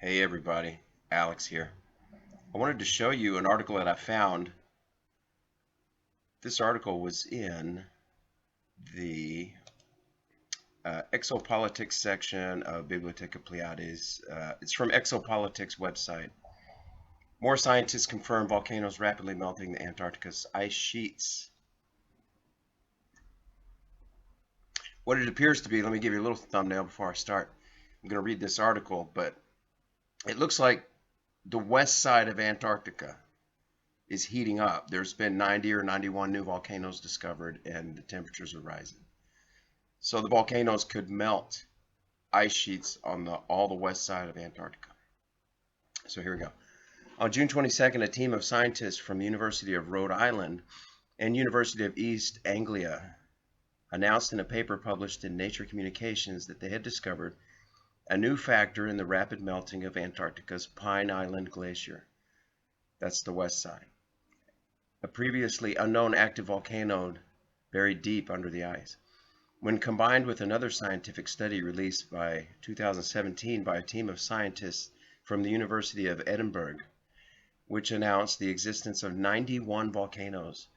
Hey everybody, Alex here. I wanted to show you an article that I found. This article was in the Exopolitics section of Bibliotheca Pleiades. It's from Exopolitics website. More scientists confirm volcanoes rapidly melting the Antarctica's ice sheets. What it appears to be, let me give you a little thumbnail before I start. I'm going to read this article, but it looks like the west side of Antarctica is heating up. There's been 90 or 91 new volcanoes discovered, and the temperatures are rising. So the volcanoes could melt ice sheets on all the west side of Antarctica. So here we go. On June 22nd, a team of scientists from the University of Rhode Island and University of East Anglia announced in a paper published in Nature Communications that they had discovered a new factor in the rapid melting of Antarctica's Pine Island Glacier. That's the west side. A previously unknown active volcano buried deep under the ice. When combined with another scientific study released by 2017 by a team of scientists from the University of Edinburgh, which announced the existence of 91 volcanoes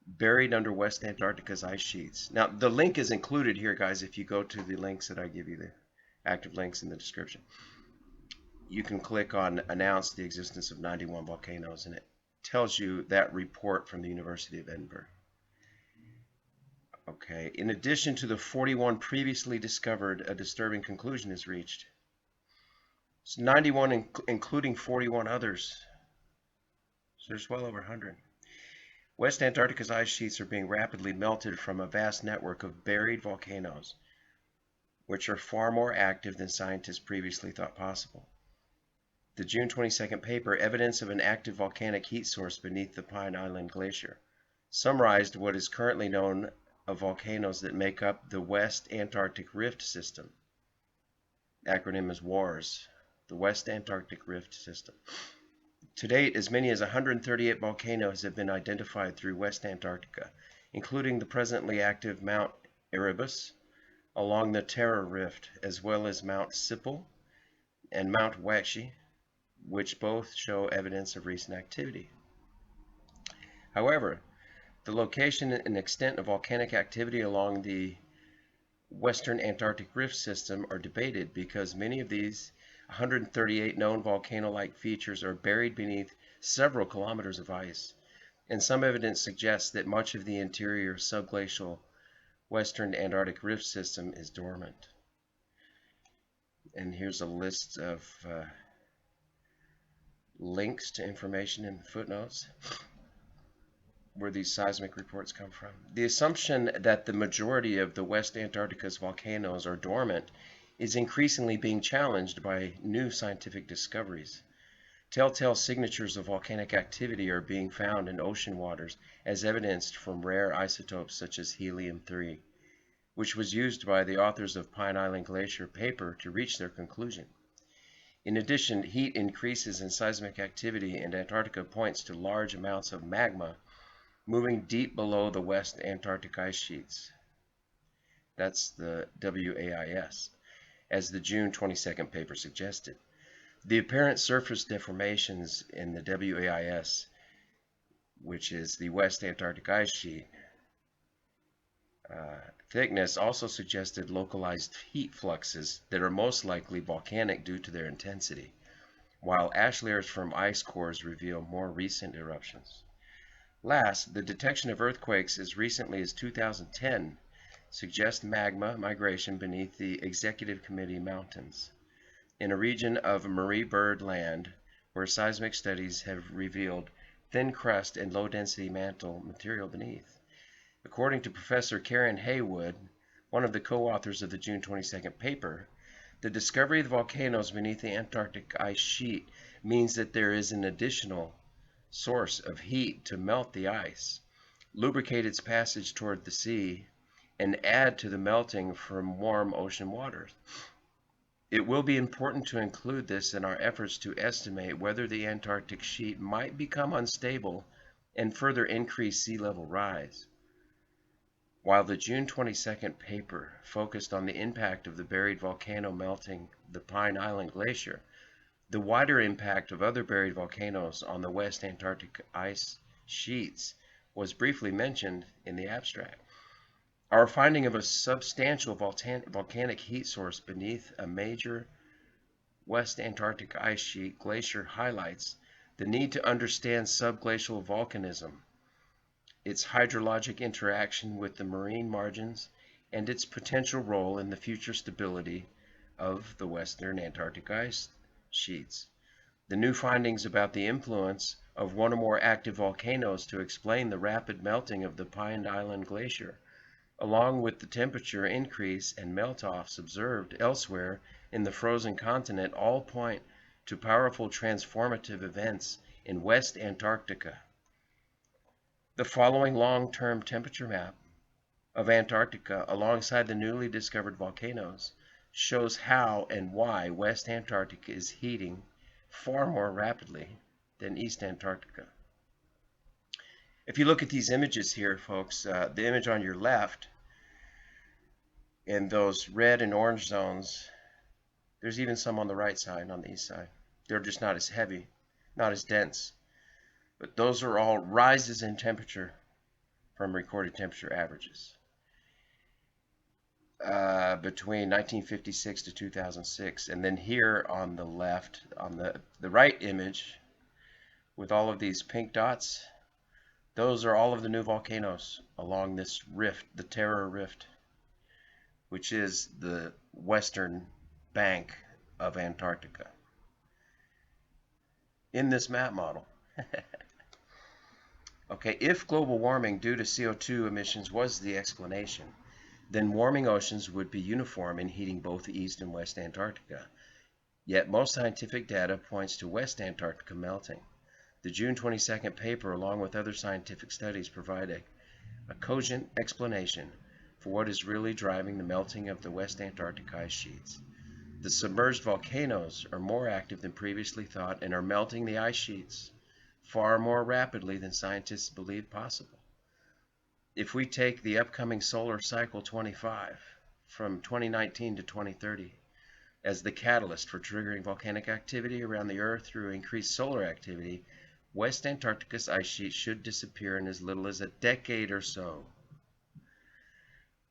buried under West Antarctica's ice sheets. Now, the link is included here, guys, if you go to the links that I give you, the active links in the description. You can click on announce the existence of 91 volcanoes, and it tells you that report from the University of Edinburgh. Okay, in addition to the 41 previously discovered, a disturbing conclusion is reached. It's 91 including 41 others. So there's well over 100. West Antarctica's ice sheets are being rapidly melted from a vast network of buried volcanoes, which are far more active than scientists previously thought possible. The June 22nd paper, Evidence of an Active Volcanic Heat Source Beneath the Pine Island Glacier, summarized what is currently known of volcanoes that make up the West Antarctic Rift System. The acronym is WARS, the West Antarctic Rift System. To date, as many as 138 volcanoes have been identified through West Antarctica, including the presently active Mount Erebus along the Terror Rift, as well as Mount Sipple and Mount Wakshi, which both show evidence of recent activity. However, the location and extent of volcanic activity along the Western Antarctic Rift System are debated because many of these 138 known volcano-like features are buried beneath several kilometers of ice, and some evidence suggests that much of the interior subglacial Western Antarctic Rift System is dormant. And here's a list of links to information in the footnotes where these seismic reports come from. The assumption that the majority of the West Antarctica's volcanoes are dormant is increasingly being challenged by new scientific discoveries. Telltale signatures of volcanic activity are being found in ocean waters, as evidenced from rare isotopes such as helium-3, which was used by the authors of Pine Island Glacier paper to reach their conclusion. In addition, heat increases in seismic activity in Antarctica points to large amounts of magma moving deep below the West Antarctic ice sheets. That's the WAIS, as the June 22nd paper suggested. The apparent surface deformations in the WAIS, which is the West Antarctic ice sheet, thickness also suggested localized heat fluxes that are most likely volcanic due to their intensity, while ash layers from ice cores reveal more recent eruptions. Last, the detection of earthquakes as recently as 2010 suggests magma migration beneath the Executive Committee Mountains, in a region of Marie Byrd land where seismic studies have revealed thin crust and low-density mantle material beneath. According to Professor Karen Haywood, one of the co-authors of the June 22nd paper, the discovery of the volcanoes beneath the Antarctic ice sheet means that there is an additional source of heat to melt the ice, lubricate its passage toward the sea, and add to the melting from warm ocean waters. It will be important to include this in our efforts to estimate whether the Antarctic sheet might become unstable and further increase sea level rise. While the June 22nd paper focused on the impact of the buried volcano melting the Pine Island Glacier, The wider impact of other buried volcanoes on the West Antarctic ice sheets was briefly mentioned in the abstract. Our finding of a substantial volcanic heat source beneath a major West Antarctic ice sheet glacier highlights the need to understand subglacial volcanism, its hydrologic interaction with the marine margins, and its potential role in the future stability of the Western Antarctic ice sheets. The new findings about the influence of one or more active volcanoes to explain the rapid melting of the Pine Island Glacier, along with the temperature increase and melt-offs observed elsewhere in the frozen continent, all point to powerful transformative events in West Antarctica. The following long-term temperature map of Antarctica alongside the newly discovered volcanoes shows how and why West Antarctica is heating far more rapidly than East Antarctica. If you look at these images here, folks, the image on your left and those red and orange zones, there's even some on the right side, on the east side. They're just not as heavy, not as dense. But those are all rises in temperature from recorded temperature averages between 1956 to 2006. And then here on the left, on the right image, with all of these pink dots, those are all of the new volcanoes along this rift, the Terror Rift, which is the western bank of Antarctica. In this map model. Okay, if global warming due to CO2 emissions was the explanation, then warming oceans would be uniform in heating both East and West Antarctica. Yet most scientific data points to West Antarctica melting. The June 22nd paper, along with other scientific studies, provide a cogent explanation for what is really driving the melting of the West Antarctic ice sheets. The submerged volcanoes are more active than previously thought and are melting the ice sheets far more rapidly than scientists believed possible. If we take the upcoming solar cycle 25 from 2019 to 2030 as the catalyst for triggering volcanic activity around the Earth through increased solar activity, West Antarctica's ice sheet should disappear in as little as a decade or so.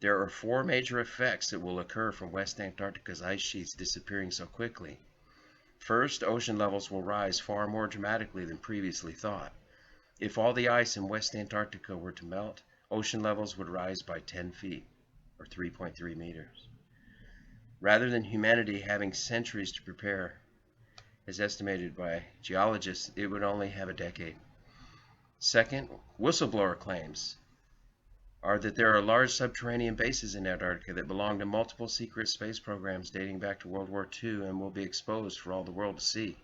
There are four major effects that will occur from West Antarctica's ice sheets disappearing so quickly. First, ocean levels will rise far more dramatically than previously thought. If all the ice in West Antarctica were to melt, ocean levels would rise by 10 feet, or 3.3 meters. Rather than humanity having centuries to prepare, as estimated by geologists, it would only have a decade. Second, whistleblower claims are that there are large subterranean bases in Antarctica that belong to multiple secret space programs dating back to World War II and will be exposed for all the world to see.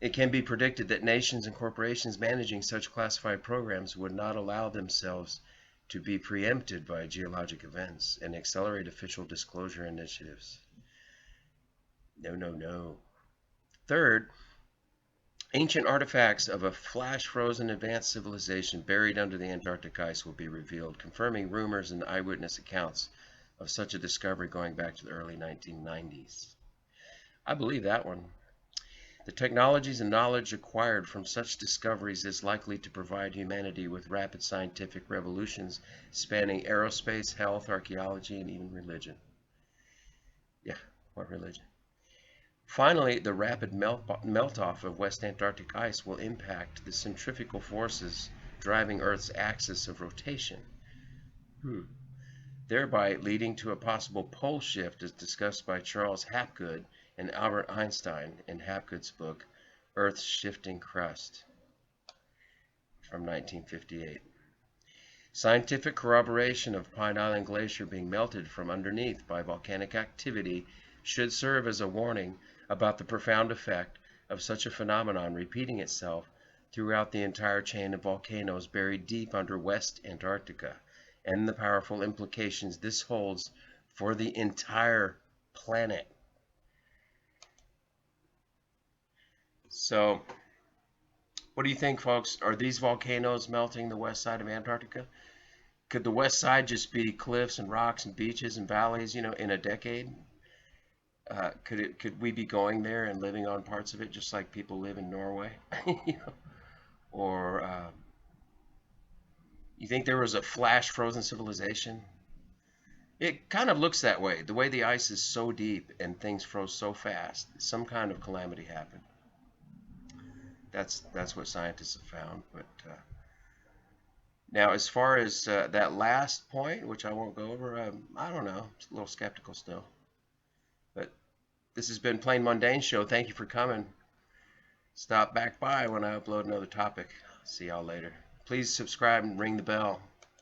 It can be predicted that nations and corporations managing such classified programs would not allow themselves to be preempted by geologic events and accelerate official disclosure initiatives. No, no, no. Third, ancient artifacts of a flash-frozen advanced civilization buried under the Antarctic ice will be revealed, confirming rumors and eyewitness accounts of such a discovery going back to the early 1990s. I believe that one. The technologies and knowledge acquired from such discoveries is likely to provide humanity with rapid scientific revolutions spanning aerospace, health, archaeology, and even religion. Yeah, what religion? Finally, the rapid melt-off of West Antarctic ice will impact the centrifugal forces driving Earth's axis of rotation, thereby leading to a possible pole shift as discussed by Charles Hapgood and Albert Einstein in Hapgood's book, Earth's Shifting Crust, from 1958. Scientific corroboration of Pine Island Glacier being melted from underneath by volcanic activity should serve as a warning about the profound effect of such a phenomenon repeating itself throughout the entire chain of volcanoes buried deep under West Antarctica, and the powerful implications this holds for the entire planet. So, what do you think, folks? Are these volcanoes melting the west side of Antarctica? Could the west side just be cliffs and rocks and beaches and valleys, in a decade? Could we be going there and living on parts of it just like people live in Norway? You know? Or you think there was a flash frozen civilization? It kind of looks that way. The way the ice is so deep and things froze so fast, some kind of calamity happened. That's what scientists have found. But now, as far as that last point, which I won't go over, I don't know. It's a little skeptical still. But this has been Plain Mundane Show. Thank you for coming. Stop back by when I upload another topic. See y'all later. Please subscribe and ring the bell.